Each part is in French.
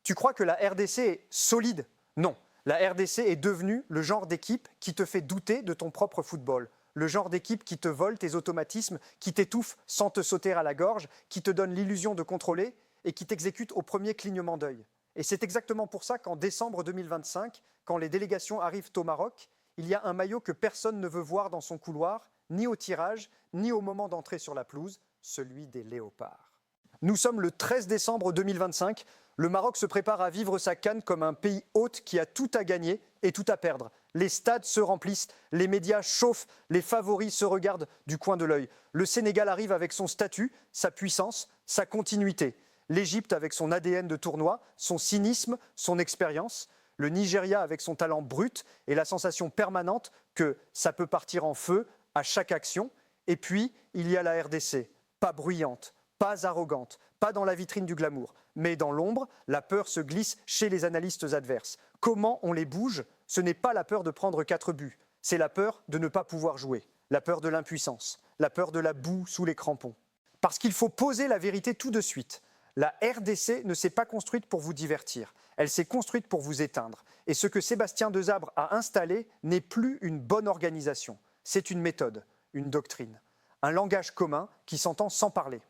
Tu crois que la RDC est solide? Non. La RDC est devenue le genre d'équipe qui te fait douter de ton propre football. Le genre d'équipe qui te vole tes automatismes, qui t'étouffe sans te sauter à la gorge, qui te donne l'illusion de contrôler et qui t'exécute au premier clignement d'œil. Et c'est exactement pour ça qu'en décembre 2025, quand les délégations arrivent au Maroc, il y a un maillot que personne ne veut voir dans son couloir, ni au tirage, ni au moment d'entrer sur la pelouse, celui des léopards. Nous sommes le 13 décembre 2025. Le Maroc se prépare à vivre sa CAN comme un pays hôte qui a tout à gagner et tout à perdre. Les stades se remplissent, les médias chauffent, les favoris se regardent du coin de l'œil. Le Sénégal arrive avec son statut, sa puissance, sa continuité. L'Égypte avec son ADN de tournoi, son cynisme, son expérience. Le Nigeria avec son talent brut et la sensation permanente que ça peut partir en feu à chaque action. Et puis, il y a la RDC, pas bruyante, pas arrogante, pas dans la vitrine du glamour, mais dans l'ombre, la peur se glisse chez les analystes adverses. Comment on les bouge? Ce n'est pas la peur de prendre 4 buts, c'est la peur de ne pas pouvoir jouer, la peur de l'impuissance, la peur de la boue sous les crampons. Parce qu'il faut poser la vérité tout de suite. La RDC ne s'est pas construite pour vous divertir, elle s'est construite pour vous éteindre. Et ce que Sébastien Desabre a installé n'est plus une bonne organisation, c'est une méthode, une doctrine, un langage commun qui s'entend sans parler.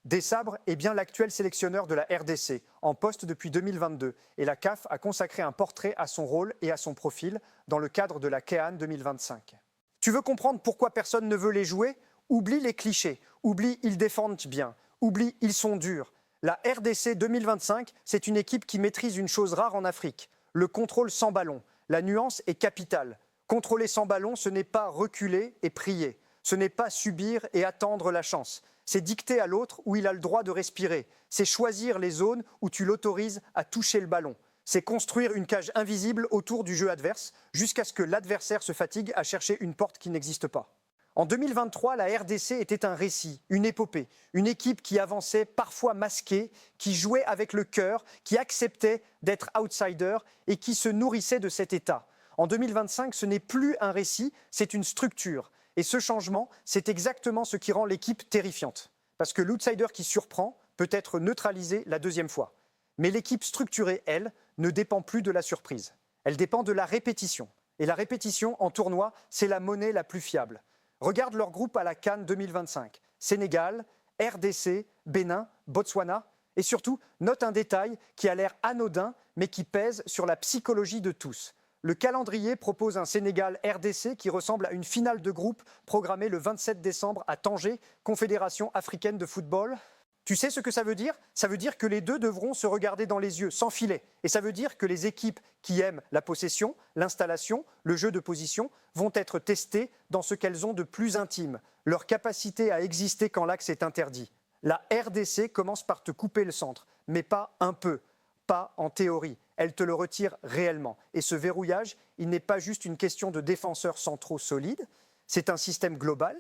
Desabre est bien l'actuel sélectionneur de la RDC, en poste depuis 2022, et la CAF a consacré un portrait à son rôle et à son profil dans le cadre de la CAN 2025. Tu veux comprendre pourquoi personne ne veut les jouer? Oublie les clichés, oublie ils défendent bien, oublie ils sont durs. La RDC 2025, c'est une équipe qui maîtrise une chose rare en Afrique, le contrôle sans ballon. La nuance est capitale. Contrôler sans ballon, ce n'est pas reculer et prier, ce n'est pas subir et attendre la chance. C'est dicter à l'autre où il a le droit de respirer. C'est choisir les zones où tu l'autorises à toucher le ballon. C'est construire une cage invisible autour du jeu adverse jusqu'à ce que l'adversaire se fatigue à chercher une porte qui n'existe pas. En 2023, la RDC était un récit, une épopée, une équipe qui avançait parfois masquée, qui jouait avec le cœur, qui acceptait d'être outsider et qui se nourrissait de cet état. En 2025, ce n'est plus un récit, c'est une structure. Et ce changement, c'est exactement ce qui rend l'équipe terrifiante. Parce que l'outsider qui surprend peut être neutralisé la deuxième fois. Mais l'équipe structurée, elle, ne dépend plus de la surprise. Elle dépend de la répétition. Et la répétition en tournoi, c'est la monnaie la plus fiable. Regarde leur groupe à la CAN 2025. Sénégal, RDC, Bénin, Botswana. Et surtout, note un détail qui a l'air anodin, mais qui pèse sur la psychologie de tous. Le calendrier propose un Sénégal-RDC qui ressemble à une finale de groupe programmée le 27 décembre à Tanger, Confédération africaine de football. Tu sais ce que ça veut dire? Ça veut dire que les deux devront se regarder dans les yeux, sans filet. Et ça veut dire que les équipes qui aiment la possession, l'installation, le jeu de position, vont être testées dans ce qu'elles ont de plus intime, leur capacité à exister quand l'axe est interdit. La RDC commence par te couper le centre, mais pas un peu, pas en théorie. Elle te le retire réellement. Et ce verrouillage, il n'est pas juste une question de défenseurs centraux solides, c'est un système global.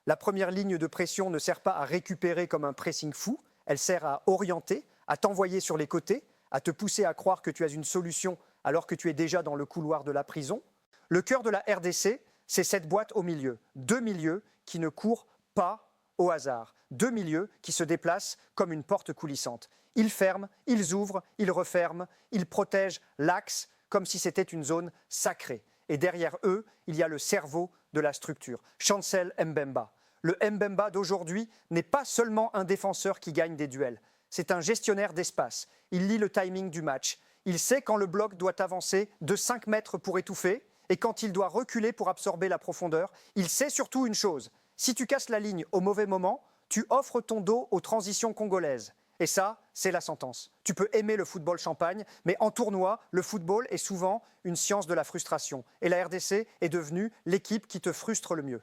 La première ligne de pression ne sert pas à récupérer comme un pressing fou, elle sert à orienter, à t'envoyer sur les côtés, à te pousser à croire que tu as une solution alors que tu es déjà dans le couloir de la prison. Le cœur de la RDC, c'est cette boîte au milieu. 2 milieux qui ne courent pas au hasard. 2 milieux qui se déplacent comme une porte coulissante. Ils ferment, ils ouvrent, ils referment, ils protègent l'axe comme si c'était une zone sacrée. Et derrière eux, il y a le cerveau de la structure, Chancel Mbemba. Le Mbemba d'aujourd'hui n'est pas seulement un défenseur qui gagne des duels, c'est un gestionnaire d'espace. Il lit le timing du match. Il sait quand le bloc doit avancer de 5 mètres pour étouffer et quand il doit reculer pour absorber la profondeur. Il sait surtout une chose, si tu casses la ligne au mauvais moment, tu offres ton dos aux transitions congolaises. Et ça, c'est la sentence. Tu peux aimer le football champagne, mais en tournoi, le football est souvent une science de la frustration. Et la RDC est devenue l'équipe qui te frustre le mieux.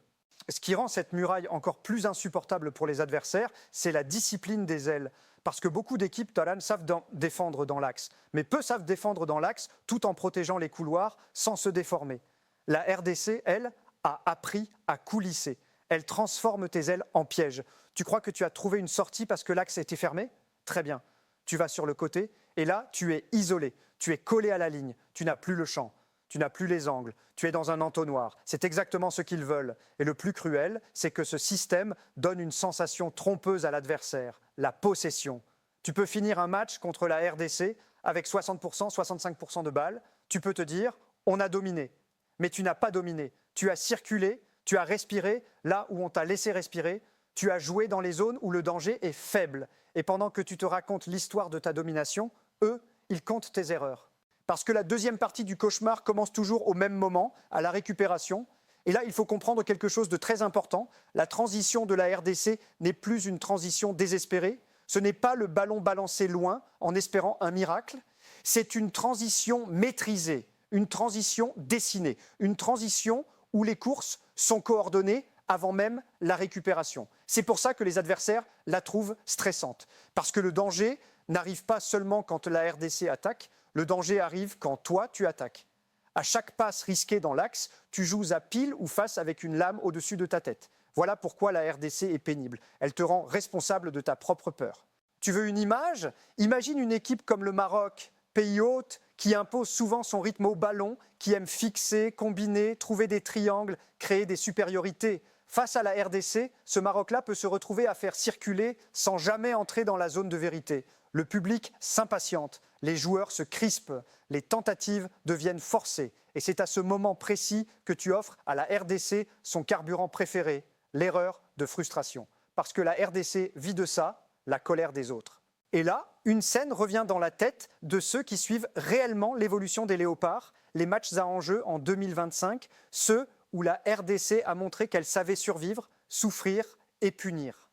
Ce qui rend cette muraille encore plus insupportable pour les adversaires, c'est la discipline des ailes. Parce que beaucoup d'équipes, Talan, savent défendre dans l'axe. Mais peu savent défendre dans l'axe tout en protégeant les couloirs sans se déformer. La RDC, elle, a appris à coulisser. Elle transforme tes ailes en piège. Tu crois que tu as trouvé une sortie parce que l'axe était fermé? Très bien. Tu vas sur le côté et là, tu es isolé. Tu es collé à la ligne. Tu n'as plus le champ. Tu n'as plus les angles. Tu es dans un entonnoir. C'est exactement ce qu'ils veulent. Et le plus cruel, c'est que ce système donne une sensation trompeuse à l'adversaire, la possession. Tu peux finir un match contre la RDC avec 60%, 65% de balles, tu peux te dire « on a dominé ». Mais tu n'as pas dominé. Tu as circulé, tu as respiré là où on t'a laissé respirer, tu as joué dans les zones où le danger est faible. Et pendant que tu te racontes l'histoire de ta domination, eux, ils comptent tes erreurs. Parce que la deuxième partie du cauchemar commence toujours au même moment, à la récupération. Et là, il faut comprendre quelque chose de très important. La transition de la RDC n'est plus une transition désespérée. Ce n'est pas le ballon balancé loin en espérant un miracle. C'est une transition maîtrisée, une transition dessinée, une transition où les courses sont coordonnées avant même la récupération. C'est pour ça que les adversaires la trouvent stressante. Parce que le danger n'arrive pas seulement quand la RDC attaque, le danger arrive quand toi, tu attaques. À chaque passe risquée dans l'axe, tu joues à pile ou face avec une lame au-dessus de ta tête. Voilà pourquoi la RDC est pénible. Elle te rend responsable de ta propre peur. Tu veux une image? Imagine une équipe comme le Maroc, pays hôte, qui impose souvent son rythme au ballon, qui aime fixer, combiner, trouver des triangles, créer des supériorités. Face à la RDC, ce Maroc-là peut se retrouver à faire circuler sans jamais entrer dans la zone de vérité. Le public s'impatiente, les joueurs se crispent, les tentatives deviennent forcées. Et c'est à ce moment précis que tu offres à la RDC son carburant préféré, l'erreur de frustration. Parce que la RDC vit de ça, la colère des autres. Et là, une scène revient dans la tête de ceux qui suivent réellement l'évolution des Léopards, les matchs à enjeu en 2025, ceux où la RDC a montré qu'elle savait survivre, souffrir et punir.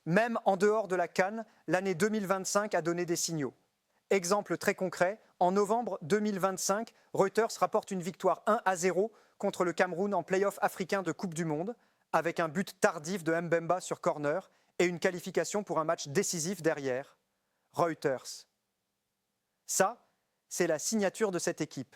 Même en dehors de la CAN, l'année 2025 a donné des signaux. Exemple très concret, en novembre 2025, Reuters rapporte une victoire 1-0 contre le Cameroun en play-off africain de Coupe du Monde, avec un but tardif de Mbemba sur corner et une qualification pour un match décisif derrière. Reuters. Ça, c'est la signature de cette équipe.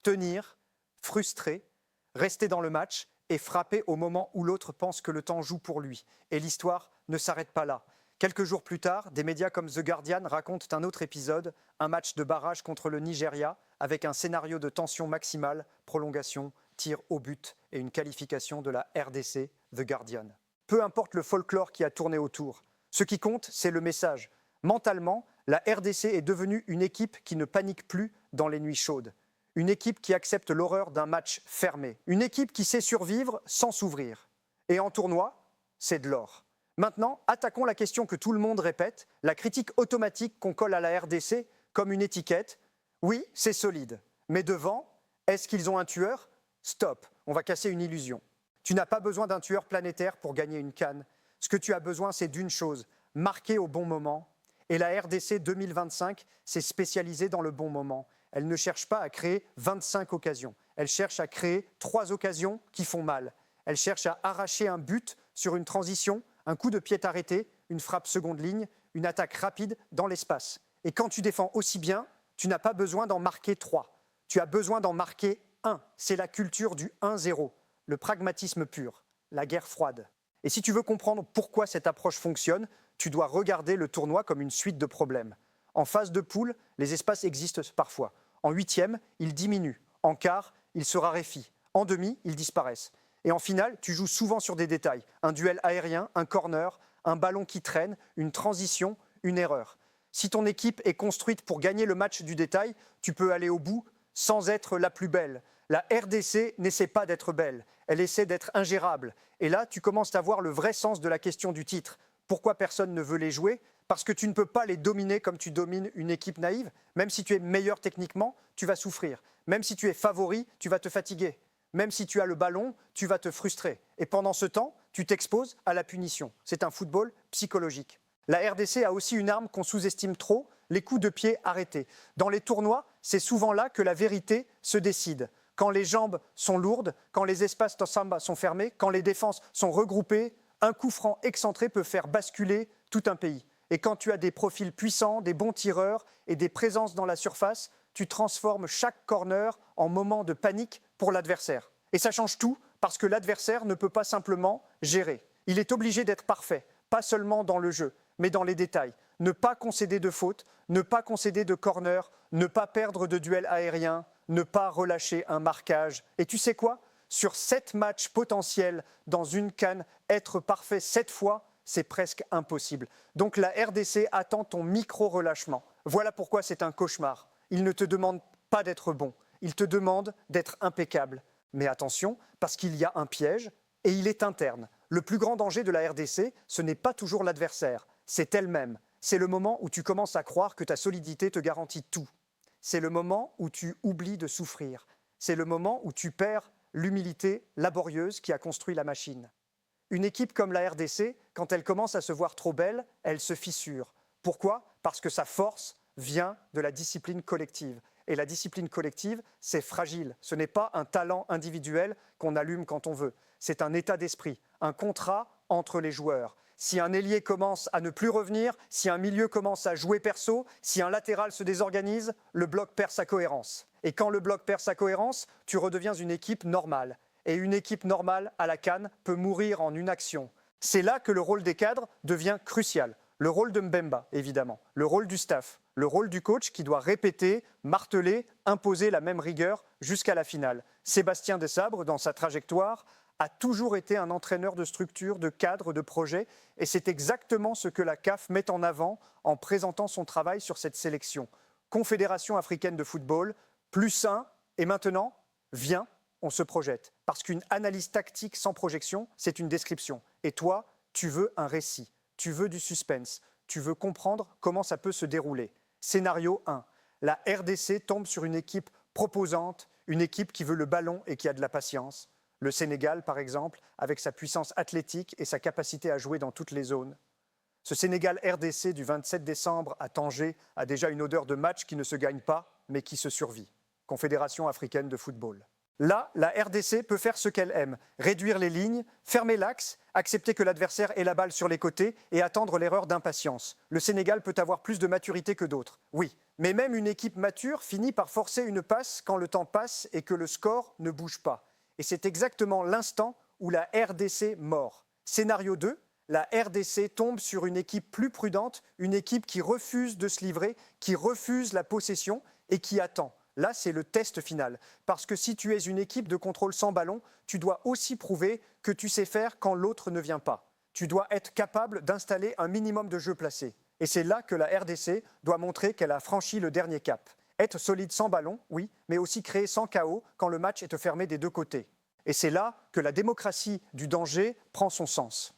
Tenir, frustrer, rester dans le match et frapper au moment où l'autre pense que le temps joue pour lui. Et l'histoire ne s'arrête pas là. Quelques jours plus tard, des médias comme The Guardian racontent un autre épisode, un match de barrage contre le Nigeria, avec un scénario de tension maximale, prolongation, tir au but et une qualification de la RDC, The Guardian. Peu importe le folklore qui a tourné autour, ce qui compte, c'est le message. Mentalement, la RDC est devenue une équipe qui ne panique plus dans les nuits chaudes. Une équipe qui accepte l'horreur d'un match fermé. Une équipe qui sait survivre sans s'ouvrir. Et en tournoi, c'est de l'or. Maintenant, attaquons la question que tout le monde répète, la critique automatique qu'on colle à la RDC comme une étiquette. Oui, c'est solide. Mais devant, est-ce qu'ils ont un tueur? Stop, on va casser une illusion. Tu n'as pas besoin d'un tueur planétaire pour gagner une CAN. Ce que tu as besoin, c'est d'une chose, marquer au bon moment. Et la RDC 2025 s'est spécialisée dans le bon moment. Elle ne cherche pas à créer 25 occasions. Elle cherche à créer 3 occasions qui font mal. Elle cherche à arracher un but sur une transition, un coup de pied arrêté, une frappe seconde ligne, une attaque rapide dans l'espace. Et quand tu défends aussi bien, tu n'as pas besoin d'en marquer 3. Tu as besoin d'en marquer 1. C'est la culture du 1-0, le pragmatisme pur, la guerre froide. Et si tu veux comprendre pourquoi cette approche fonctionne, tu dois regarder le tournoi comme une suite de problèmes. En phase de poule, les espaces existent parfois. En huitième, ils diminuent. En quart, ils se raréfient. En demi, ils disparaissent. Et en finale, tu joues souvent sur des détails. Un duel aérien, un corner, un ballon qui traîne, une transition, une erreur. Si ton équipe est construite pour gagner le match du détail, tu peux aller au bout sans être la plus belle. La RDC n'essaie pas d'être belle, elle essaie d'être ingérable. Et là, tu commences à voir le vrai sens de la question du titre. Pourquoi personne ne veut les jouer? Parce que tu ne peux pas les dominer comme tu domines une équipe naïve. Même si tu es meilleur techniquement, tu vas souffrir. Même si tu es favori, tu vas te fatiguer. Même si tu as le ballon, tu vas te frustrer. Et pendant ce temps, tu t'exposes à la punition. C'est un football psychologique. La RDC a aussi une arme qu'on sous-estime trop, les coups de pied arrêtés. Dans les tournois, c'est souvent là que la vérité se décide. Quand les jambes sont lourdes, quand les espaces de samba sont fermés, quand les défenses sont regroupées, un coup franc excentré peut faire basculer tout un pays. Et quand tu as des profils puissants, des bons tireurs et des présences dans la surface, tu transformes chaque corner en moment de panique pour l'adversaire. Et ça change tout parce que l'adversaire ne peut pas simplement gérer. Il est obligé d'être parfait, pas seulement dans le jeu, mais dans les détails. Ne pas concéder de fautes, ne pas concéder de corner, ne pas perdre de duel aérien, ne pas relâcher un marquage. Et tu sais quoi? Sur 7 matchs potentiels dans une CAN, être parfait 7 fois, c'est presque impossible. Donc la RDC attend ton micro-relâchement. Voilà pourquoi c'est un cauchemar. Il ne te demande pas d'être bon, il te demande d'être impeccable. Mais attention, parce qu'il y a un piège, et il est interne. Le plus grand danger de la RDC, ce n'est pas toujours l'adversaire, c'est elle-même. C'est le moment où tu commences à croire que ta solidité te garantit tout. C'est le moment où tu oublies de souffrir. C'est le moment où tu perds l'humilité laborieuse qui a construit la machine. Une équipe comme la RDC, quand elle commence à se voir trop belle, elle se fissure. Pourquoi ? Parce que sa force vient de la discipline collective. Et la discipline collective, c'est fragile. Ce n'est pas un talent individuel qu'on allume quand on veut. C'est un état d'esprit, un contrat entre les joueurs. Si un ailier commence à ne plus revenir, si un milieu commence à jouer perso, si un latéral se désorganise, le bloc perd sa cohérence. Et quand le bloc perd sa cohérence, tu redeviens une équipe normale. Et une équipe normale à la CAN peut mourir en une action. C'est là que le rôle des cadres devient crucial. Le rôle de Mbemba, évidemment, le rôle du staff, le rôle du coach qui doit répéter, marteler, imposer la même rigueur jusqu'à la finale. Sébastien Desabre, dans sa trajectoire, a toujours été un entraîneur de structure, de cadre, de projet, et c'est exactement ce que la CAF met en avant en présentant son travail sur cette sélection. Confédération africaine de football, plus sain, et maintenant, viens, on se projette. Parce qu'une analyse tactique sans projection, c'est une description. Et toi, tu veux un récit, tu veux du suspense, tu veux comprendre comment ça peut se dérouler. Scénario 1. La RDC tombe sur une équipe proposante, une équipe qui veut le ballon et qui a de la patience. Le Sénégal, par exemple, avec sa puissance athlétique et sa capacité à jouer dans toutes les zones. Ce Sénégal-RDC du 27 décembre à Tanger a déjà une odeur de match qui ne se gagne pas, mais qui se survit. Confédération africaine de football. Là, la RDC peut faire ce qu'elle aime, réduire les lignes, fermer l'axe, accepter que l'adversaire ait la balle sur les côtés et attendre l'erreur d'impatience. Le Sénégal peut avoir plus de maturité que d'autres, oui. Mais même une équipe mature finit par forcer une passe quand le temps passe et que le score ne bouge pas. Et c'est exactement l'instant où la RDC mord. Scénario 2, la RDC tombe sur une équipe plus prudente, une équipe qui refuse de se livrer, qui refuse la possession et qui attend. Là, c'est le test final. Parce que si tu es une équipe de contrôle sans ballon, tu dois aussi prouver que tu sais faire quand l'autre ne vient pas. Tu dois être capable d'installer un minimum de jeu placé. Et c'est là que la RDC doit montrer qu'elle a franchi le dernier cap. Être solide sans ballon, oui, mais aussi créer sans chaos quand le match est fermé des deux côtés. Et c'est là que la démocratie du danger prend son sens.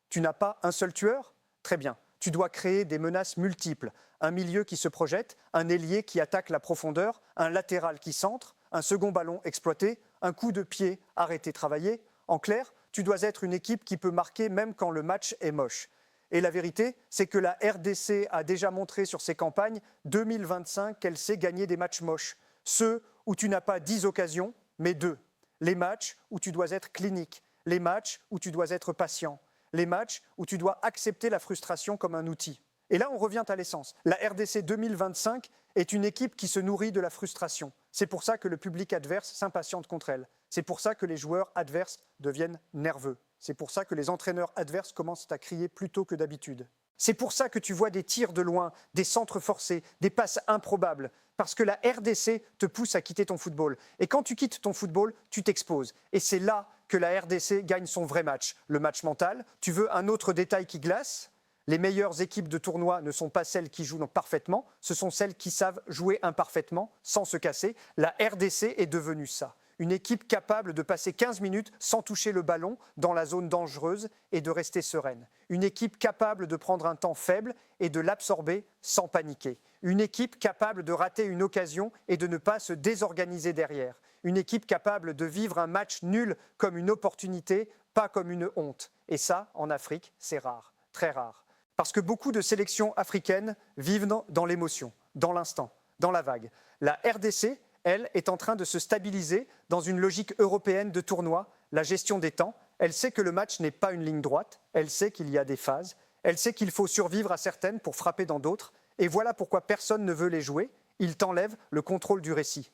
Tu n'as pas un seul tueur ? Très bien. Tu dois créer des menaces multiples. Un milieu qui se projette, un ailier qui attaque la profondeur, un latéral qui centre, un second ballon exploité, un coup de pied arrêté travaillé. En clair, tu dois être une équipe qui peut marquer même quand le match est moche. Et la vérité, c'est que la RDC a déjà montré sur ses campagnes 2025 qu'elle sait gagner des matchs moches. Ceux où tu n'as pas 10 occasions, mais 2. Les matchs où tu dois être clinique, les matchs où tu dois être patient, les matchs où tu dois accepter la frustration comme un outil. Et là, on revient à l'essence. La RDC 2025 est une équipe qui se nourrit de la frustration. C'est pour ça que le public adverse s'impatiente contre elle. C'est pour ça que les joueurs adverses deviennent nerveux. C'est pour ça que les entraîneurs adverses commencent à crier plus tôt que d'habitude. C'est pour ça que tu vois des tirs de loin, des centres forcés, des passes improbables. Parce que la RDC te pousse à quitter ton football. Et quand tu quittes ton football, tu t'exposes. Et c'est là que la RDC gagne son vrai match. Le match mental. Tu veux un autre détail qui glace ? Les meilleures équipes de tournoi ne sont pas celles qui jouent parfaitement, ce sont celles qui savent jouer imparfaitement, sans se casser. La RDC est devenue ça. Une équipe capable de passer 15 minutes sans toucher le ballon dans la zone dangereuse et de rester sereine. Une équipe capable de prendre un temps faible et de l'absorber sans paniquer. Une équipe capable de rater une occasion et de ne pas se désorganiser derrière. Une équipe capable de vivre un match nul comme une opportunité, pas comme une honte. Et ça, en Afrique, c'est rare, très rare. Parce que beaucoup de sélections africaines vivent dans l'émotion, dans l'instant, dans la vague. La RDC, elle, est en train de se stabiliser dans une logique européenne de tournoi, la gestion des temps. Elle sait que le match n'est pas une ligne droite, elle sait qu'il y a des phases, elle sait qu'il faut survivre à certaines pour frapper dans d'autres. Et voilà pourquoi personne ne veut les jouer, ils t'enlèvent le contrôle du récit.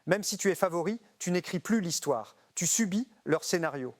Même si tu es favori, tu n'écris plus l'histoire, tu subis leur scénario.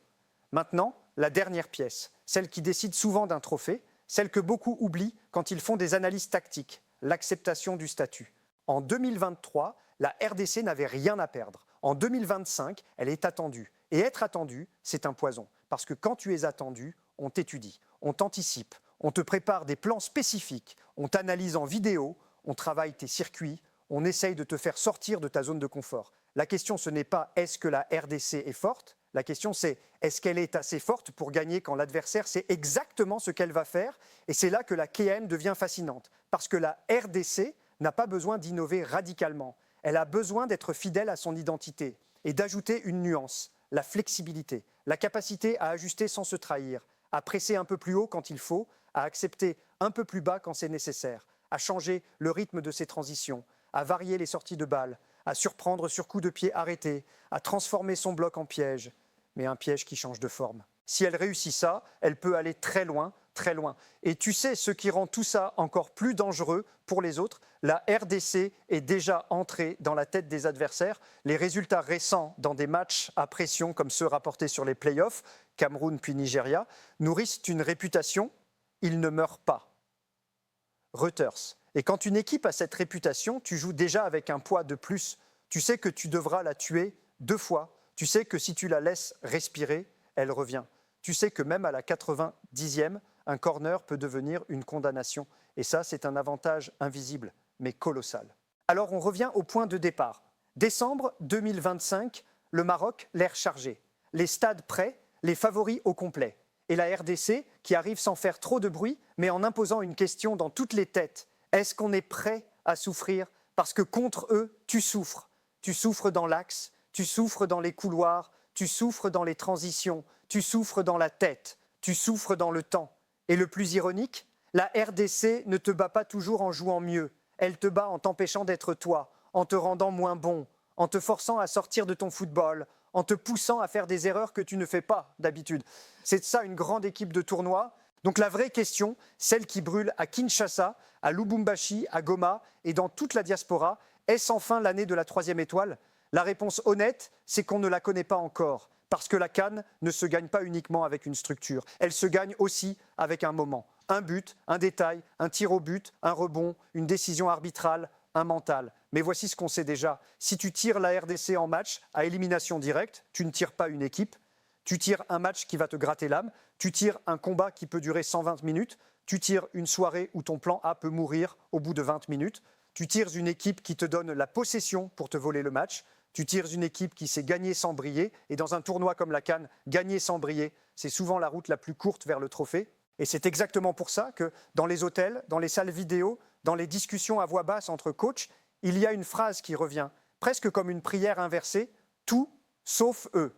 Maintenant, la dernière pièce, celle qui décide souvent d'un trophée, celle que beaucoup oublient quand ils font des analyses tactiques, l'acceptation du statut. En 2023, la RDC n'avait rien à perdre. En 2025, elle est attendue. Et être attendue, c'est un poison. Parce que quand tu es attendu, on t'étudie, on t'anticipe, on te prépare des plans spécifiques, on t'analyse en vidéo, on travaille tes circuits, on essaye de te faire sortir de ta zone de confort. La question, ce n'est pas est-ce que la RDC est forte, la question c'est est-ce qu'elle est assez forte pour gagner quand l'adversaire sait exactement ce qu'elle va faire. Et c'est là que la KN devient fascinante, parce que la RDC n'a pas besoin d'innover radicalement. Elle a besoin d'être fidèle à son identité et d'ajouter une nuance, la flexibilité, la capacité à ajuster sans se trahir, à presser un peu plus haut quand il faut, à accepter un peu plus bas quand c'est nécessaire, à changer le rythme de ses transitions, à varier les sorties de balles, à surprendre sur coup de pied arrêté, à transformer son bloc en piège, mais un piège qui change de forme. Si elle réussit ça, elle peut aller très loin, très loin. Et tu sais ce qui rend tout ça encore plus dangereux pour les autres, la RDC est déjà entrée dans la tête des adversaires. Les résultats récents dans des matchs à pression comme ceux rapportés sur les playoffs, Cameroun puis Nigeria, nourrissent une réputation, ils ne meurent pas. Reuters. Et quand une équipe a cette réputation, tu joues déjà avec un poids de plus. Tu sais que tu devras la tuer 2 fois. Tu sais que si tu la laisses respirer, elle revient. Tu sais que même à la 90e, un corner peut devenir une condamnation. Et ça, c'est un avantage invisible, mais colossal. Alors on revient au point de départ. Décembre 2025, le Maroc, l'air chargé. Les stades prêts, les favoris au complet. Et la RDC, qui arrive sans faire trop de bruit, mais en imposant une question dans toutes les têtes. Est-ce qu'on est prêt à souffrir? Parce que contre eux, tu souffres. Tu souffres dans l'axe, tu souffres dans les couloirs, tu souffres dans les transitions, tu souffres dans la tête, tu souffres dans le temps. Et le plus ironique, la RDC ne te bat pas toujours en jouant mieux. Elle te bat en t'empêchant d'être toi, en te rendant moins bon, en te forçant à sortir de ton football, en te poussant à faire des erreurs que tu ne fais pas d'habitude. C'est ça une grande équipe de tournoi. Donc la vraie question, celle qui brûle à Kinshasa, à Lubumbashi, à Goma et dans toute la diaspora, est-ce enfin l'année de la 3e étoile? La réponse honnête, c'est qu'on ne la connaît pas encore. Parce que la CAN ne se gagne pas uniquement avec une structure. Elle se gagne aussi avec un moment. Un but, un détail, un tir au but, un rebond, une décision arbitrale, un mental. Mais voici ce qu'on sait déjà. Si tu tires la RDC en match à élimination directe, tu ne tires pas une équipe. Tu tires un match qui va te gratter l'âme. Tu tires un combat qui peut durer 120 minutes. Tu tires une soirée où ton plan A peut mourir au bout de 20 minutes. Tu tires une équipe qui te donne la possession pour te voler le match. Tu tires une équipe qui sait gagner sans briller. Et dans un tournoi comme la CAN, gagner sans briller, c'est souvent la route la plus courte vers le trophée. Et c'est exactement pour ça que dans les hôtels, dans les salles vidéo, dans les discussions à voix basse entre coachs, il y a une phrase qui revient, presque comme une prière inversée, tout sauf eux.